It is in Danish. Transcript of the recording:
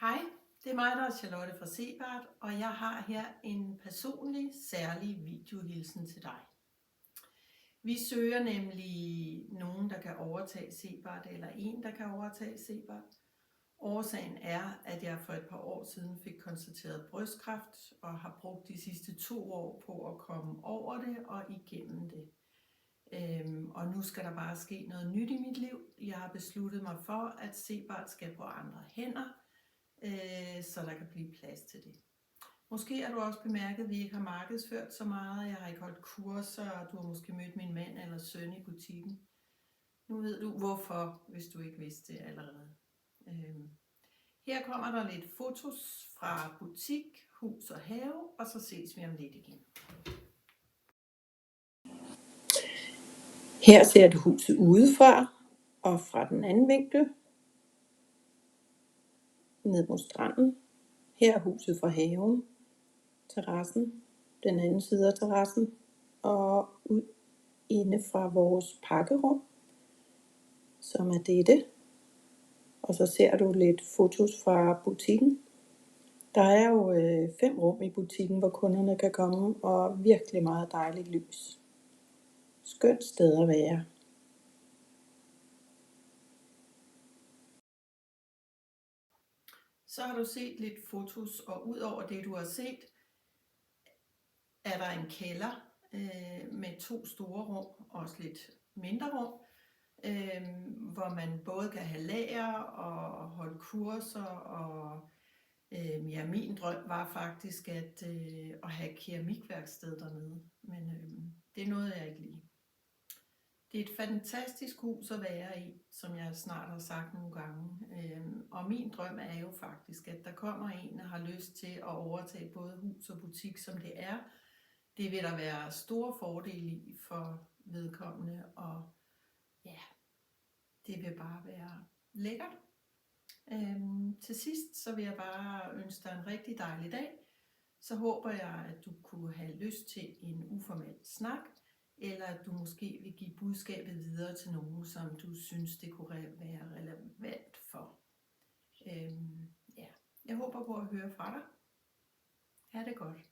Hej, det er mig, der er Charlotte fra Sebart, og jeg har her en personlig, særlig videohilsen til dig. Vi søger nemlig nogen, der kan overtage Sebart, eller en, der kan overtage Sebart. Årsagen er, at jeg for et par år siden fik konstateret brystkræft, og har brugt de sidste 2 år på at komme over det og igennem det. Og nu skal der bare ske noget nyt i mit liv. Jeg har besluttet mig for, at Sebart skal på andre hænder, så der kan blive plads til det. Måske har du også bemærket, at vi ikke har markedsført så meget. Jeg har ikke holdt kurser, og du har måske mødt min mand eller søn i butikken. Nu ved du hvorfor, hvis du ikke vidste det allerede. Her kommer der lidt fotos fra butik, hus og have, og så ses vi om lidt igen. Her ser du huset udefra og fra den anden vinkel, ned mod stranden. Her er huset fra haven, terrassen, den anden side af terrassen, og ud inde fra vores pakkerum, som er dette. Og så ser du lidt fotos fra butikken. Der er jo 5 rum i butikken, hvor kunderne kan komme, og virkelig meget dejligt lys. Skønt sted at være. Så har du set lidt fotos, og ud over det du har set, er der en kælder med 2 store rum, også lidt mindre rum, hvor man både kan have lager og holde kurser, og min drøm var faktisk at have keramikværksted dernede, men det nåede jeg ikke lige. Det er et fantastisk hus at være i, som jeg snart har sagt nogle gange, og min drøm er jo faktisk, at der kommer en, der har lyst til at overtage både hus og butik, som det er. Det vil der være store fordele i for vedkommende, og ja, det vil bare være lækkert. Til sidst så vil jeg bare ønske dig en rigtig dejlig dag. Så håber jeg, at du kunne have lyst til en uformel snak, eller at du måske vil give budskabet videre til nogen, som du synes, det kunne være relevant for. Ja. Jeg håber på at høre fra dig. Ha' det godt.